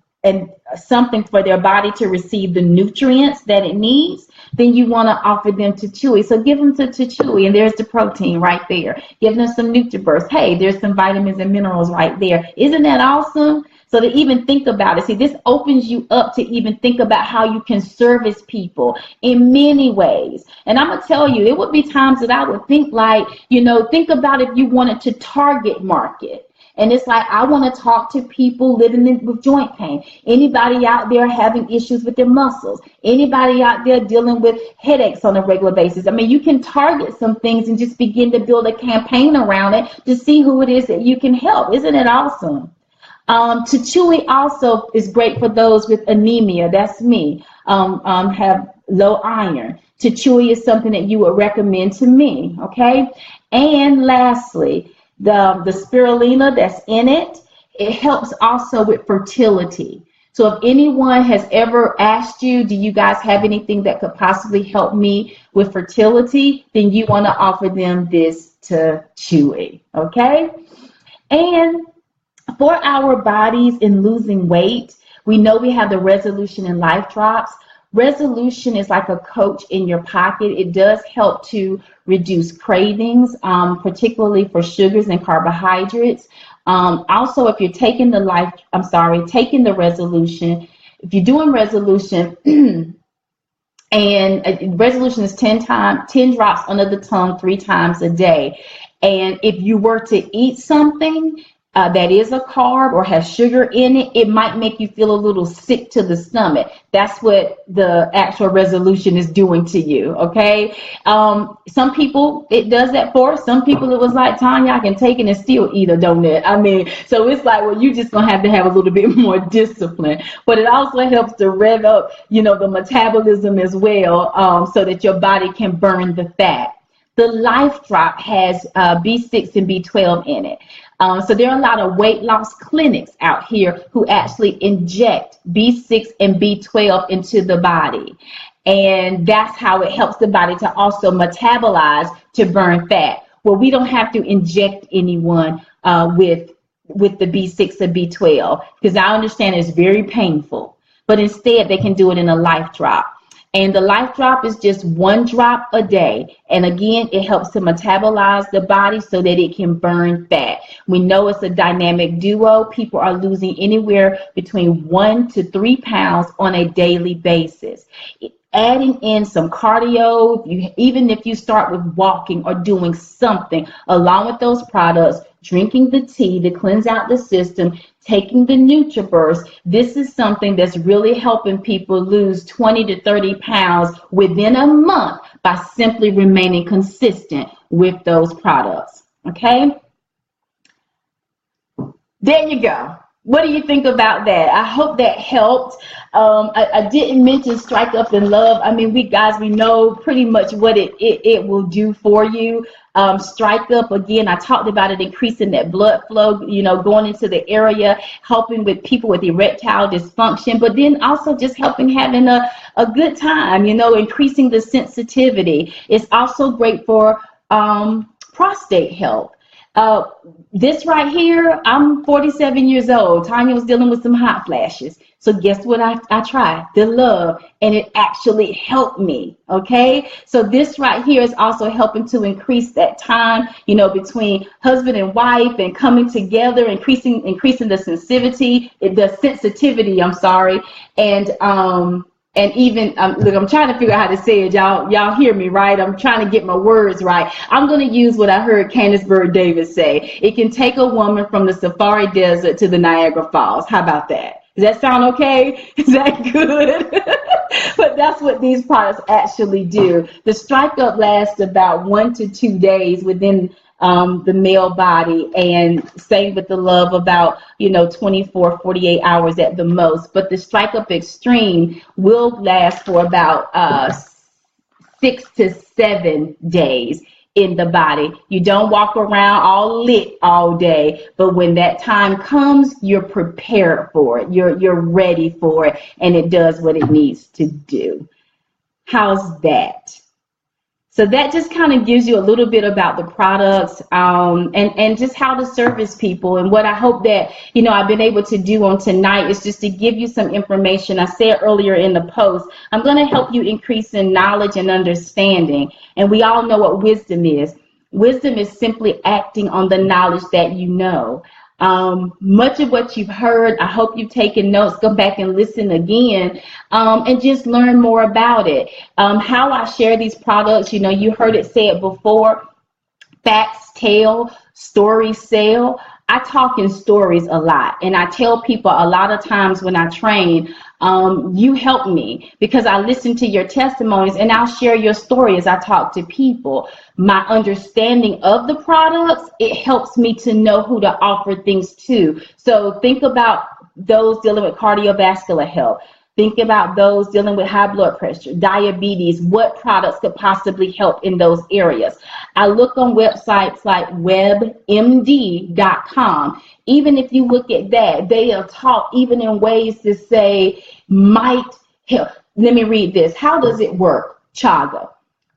something for their body to receive the nutrients that it needs, then you want to offer them Chewy. So give them to Chewy, and there's the protein right there. Give them some NutriBurst. Hey, there's some vitamins and minerals right there. Isn't that awesome? So to even think about it, see, this opens you up to even think about how you can service people in many ways. And I'm going to tell you, it would be times that I would think like, think about if you wanted to target market. And it's like, I want to talk to people living with joint pain. Anybody out there having issues with their muscles? Anybody out there dealing with headaches on a regular basis? I mean, you can target some things and just begin to build a campaign around it to see who it is that you can help. Isn't it awesome? Chewy also is great for those with anemia. That's me. Have low iron. Chewy is something that you would recommend to me. Okay. And lastly, the spirulina that's in it, it helps also with fertility. So if anyone has ever asked you, do you guys have anything that could possibly help me with fertility, then you want to offer them this Chewy. Okay. And for our bodies in losing weight, we know we have the Resolution and Life Drops. Resolution is like a coach in your pocket. It does help to reduce cravings, particularly for sugars and carbohydrates. Also, if you're taking taking the Resolution, if you're doing Resolution, and Resolution is 10 drops under the tongue 3 times a day. And if you were to eat something that is a carb or has sugar in it, it might make you feel a little sick to the stomach. That's what the actual Resolution is doing to you, okay? Some people it does that for. Some people it was like, Tanya, I can take it and still eat a donut. I mean, so it's like, well, you just gonna have to have a little bit more discipline. But it also helps to rev up, the metabolism as well, so that your body can burn the fat. The Life Drop has B6 and B12 in it. So there are a lot of weight loss clinics out here who actually inject B6 and B12 into the body. And that's how it helps the body to also metabolize to burn fat. Well, we don't have to inject anyone with the B6 or B12, because I understand it's very painful. But instead, they can do it in a Life Drop. And the Life Drop is just 1 drop a day. And again, it helps to metabolize the body so that it can burn fat. We know it's a dynamic duo. People are losing anywhere between 1 to 3 pounds on a daily basis. Adding in some cardio, even if you start with walking or doing something along with those products, drinking the tea to cleanse out the system, taking the NutriBurst, this is something that's really helping people lose 20 to 30 pounds within a month by simply remaining consistent with those products. Okay? There you go. What do you think about that? I hope that helped. I didn't mention Strike Up and Love. I mean, we know pretty much what it will do for you. Strike Up, again, I talked about it, increasing that blood flow, going into the area, helping with people with erectile dysfunction, but then also just helping having a good time, increasing the sensitivity. It's also great for prostate health. This right here, I'm 47 years old. Tanya was dealing with some hot flashes. So guess what I tried? The Love, and it actually helped me, okay? So this right here is also helping to increase that time, between husband and wife and coming together, increasing the sensitivity, and even, look, I'm trying to figure out how to say it. Y'all hear me, right? I'm trying to get my words right. I'm going to use what I heard Candace Bird Davis say. It can take a woman from the Safari Desert to the Niagara Falls. How about that? Does that sound okay? Is that good? But that's what these products actually do. The Strike Up lasts about 1 to 2 days within the male body, and same with the Love, about 24, 48 hours at the most. But the Strike Up Extreme will last for about 6 to 7 days in the body. You don't walk around all lit all day, but when that time comes, you're prepared for it. You're ready for it, and it does what it needs to do. How's that? So that just kind of gives you a little bit about the products, and just how to service people. And what I hope that, I've been able to do on tonight is just to give you some information. I said earlier in the post, I'm going to help you increase in knowledge and understanding. And we all know what wisdom is. Wisdom is simply acting on the knowledge that you know. Much of what you've heard, I hope you've taken notes. Go back and listen again, and just learn more about it. How I share these products, you heard it said before, facts tell, stories sell. I talk in stories a lot, and I tell people a lot of times when I train, you help me because I listen to your testimonies, and I'll share your story as I talk to people. My understanding of the products, it helps me to know who to offer things to. So think about those dealing with cardiovascular health. Think about those dealing with high blood pressure, diabetes, what products could possibly help in those areas. I look on websites like webmd.com. Even if you look at that, they are taught even in ways to say might help. Let me read this. How does it work? Chaga.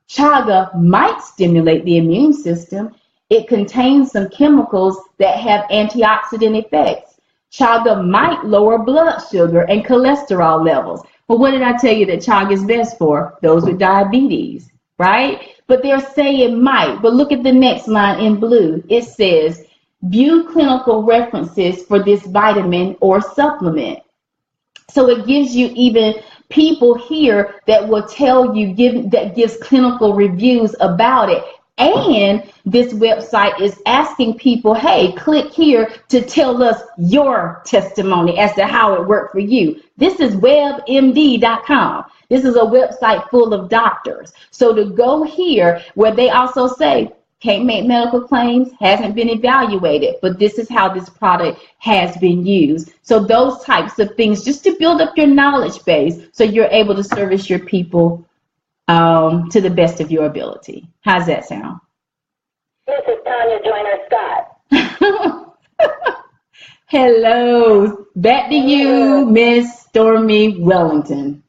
Chaga might stimulate the immune system. It contains some chemicals that have antioxidant effects. Chaga might lower blood sugar and cholesterol levels. But what did I tell you that chaga is best for? Those with diabetes, right? But they're saying might. But look at the next line in blue. It says, view clinical references for this vitamin or supplement. So it gives you even people here that will tell you, that gives clinical reviews about it. And this website is asking people, hey, click here to tell us your testimony as to how it worked for you. This is webmd.com. This is a website full of doctors. So to go here where they also say, can't make medical claims, hasn't been evaluated, but this is how this product has been used. So those types of things, just to build up your knowledge base so you're able to service your people to the best of your ability. How's that sound? This is Tanya Joyner Scott. Hello. Back to you, Miss Stormy Wellington.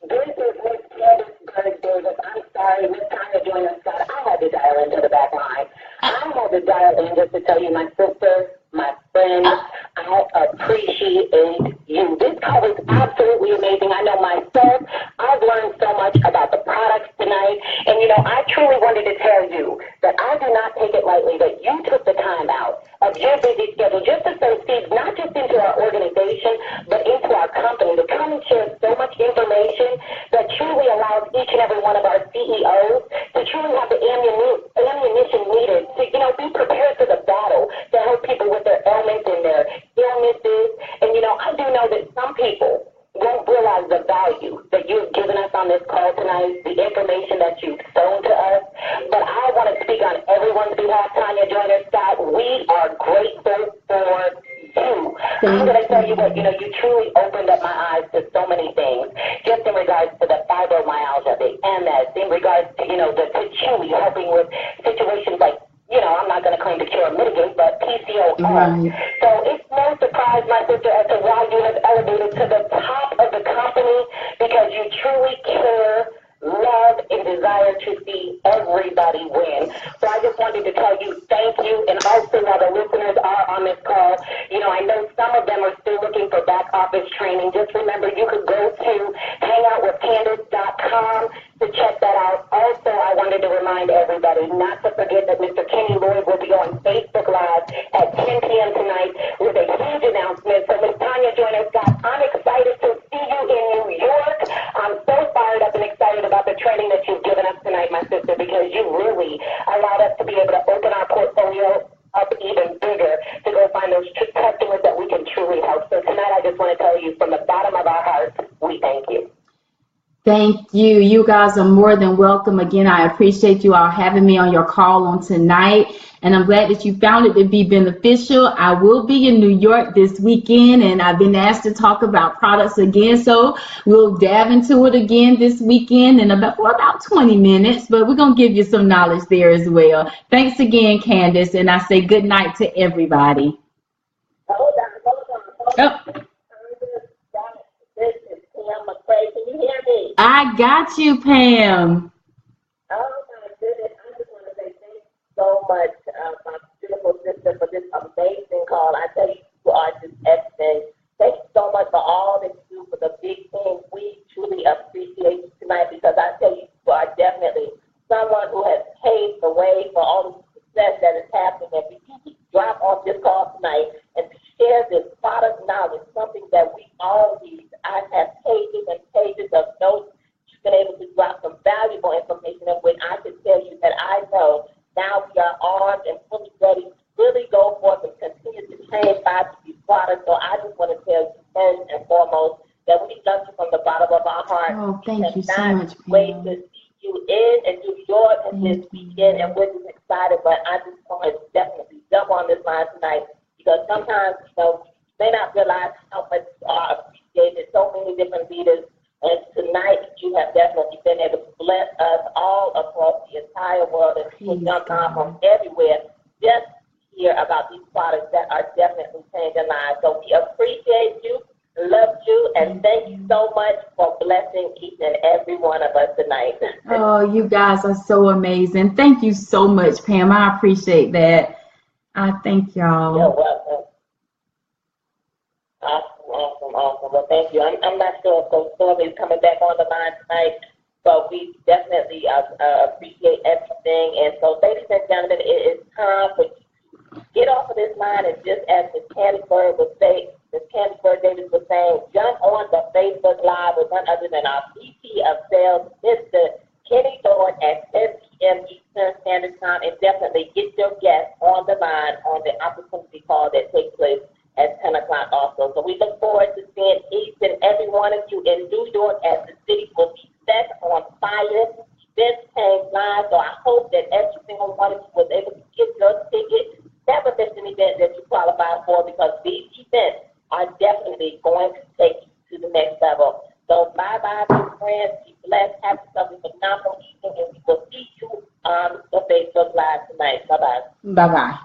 This is Miss Candace Bird Davis. I'm sorry, Miss Tanya Joyner Scott. I had to dial into the back line. I had to dial in just to tell you, my sister, my friend, I appreciate you. This call was absolutely amazing. I know myself, I've learned so people with their ailments and their illnesses. And, I do know that some people won't realize the value that you've given us on this call tonight, the information that you've sown to us. But I want to speak on everyone's behalf, Tanya Joyner Scott. We are grateful for you. I'm going to tell you what, you truly opened up my eyes to so many things, just in regards to the fibromyalgia, the MS, in regards to, the chewy, helping with situations like, I'm not going to claim to cure or mitigate, but PCOS. Right. So it's no surprise, my sister, as to why you have elevated to the top of the company, because you truly care, love, and desire to see everybody win. So I just wanted to tell you thank you, and also while the listeners are on this call, I know some of them are still looking for back office training. Just remember, you could go to hangoutwithcandace.com to check that out. Also, I wanted to remind everybody not to forget that Mr. Kenny Lloyd will be on Facebook Live at 10 p.m. tonight with a huge announcement. So, Ms. Tanya Joyner Scott, I'm excited to see you in New York. I'm so fired up and excited about the training that you've given us tonight, my sister, because you really allowed us to be able to open our portfolio up even bigger to go find those customers that we can truly help. So tonight, I just want to tell you from the bottom of our hearts, we thank you. Thank you. You guys are more than welcome. Again, I appreciate you all having me on your call on tonight. And I'm glad that you found it to be beneficial. I will be in New York this weekend, and I've been asked to talk about products again. So we'll dive into it again this weekend for about 20 minutes. But we're going to give you some knowledge there as well. Thanks again, Candace. And I say good night to everybody. Hold on. Oh. This is Pam McCray. Can you hear me? I got you, Pam. Oh, my goodness. I just want to say thank you so much, my beautiful sister, for this amazing call. I tell you, you are just excellent. Thank you so much for all that you do for the big thing. We truly appreciate you tonight, because I tell you, you are definitely someone who has paved the way for all the success that is happening. And if you could drop off this call tonight and share this product knowledge, something that we all need. I have pages and pages of notes. You've been able to drop some valuable information, and when I can tell you that I know now we are armed and fully ready to really go forth and continue to change lives with these products. So I just want to tell you first and foremost that we love you from the bottom of our heart. Oh, thank you so much, Pam. Wait to see you in and do yours this weekend, and we're just excited. But I just want to definitely jump on this line tonight, because sometimes, you may not realize how much you are appreciated, so many different leaders. And tonight, you have definitely been able to bless us all across the entire world, and people jump on from everywhere just to hear about these products that are definitely changing lives. So we appreciate you, love you, and thank you so much for blessing each and every one of us tonight. Oh, you guys are so amazing. Thank you so much, Pam. I appreciate that. I thank y'all. You're welcome. Awesome. Well, thank you. I'm not sure if Coach Stormy is coming back on the line tonight, but we definitely appreciate everything. And so, ladies and gentlemen, it is time for you to get off of this line, and just as Ms. Candy Bird Davis was saying, jump on the Facebook Live with none other than our VP of Sales, Mr. Kenny Lloyd, at 10 p.m. Eastern Standard Time, and definitely get your guests on the line on the opportunity call that takes place at 10 o'clock also. So we look forward to seeing each and every one of you in New York as the city will be set on fire. Events came live, so I hope that every single one of you was able to get your ticket. Never miss an event that you qualify for, because these events are definitely going to take you to the next level. So bye-bye, my friends. Be blessed. Have yourself a phenomenal evening, and we will see you on the Facebook Live tonight. Bye-bye. Bye-bye.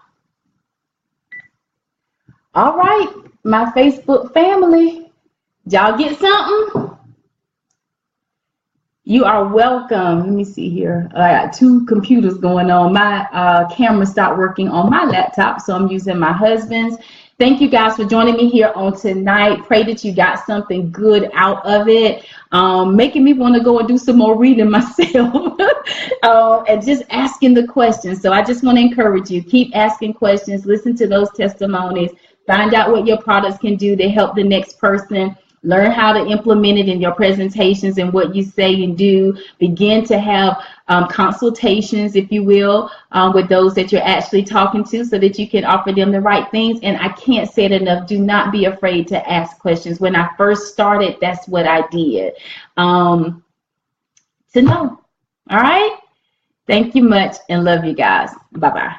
All right, my Facebook family, y'all get something? You are welcome. Let me see here. I got two computers going on. My camera stopped working on my laptop, so I'm using my husband's. Thank you guys for joining me here on tonight. Pray that you got something good out of it. Making me want to go and do some more reading myself and just asking the questions. So I just want to encourage you, keep asking questions, listen to those testimonies, find out what your products can do to help the next person. Learn how to implement it in your presentations and what you say and do. Begin to have consultations, if you will, with those that you're actually talking to so that you can offer them the right things. And I can't say it enough, do not be afraid to ask questions. When I first started, that's what I did. To know. All right? Thank you much and love you guys. Bye-bye.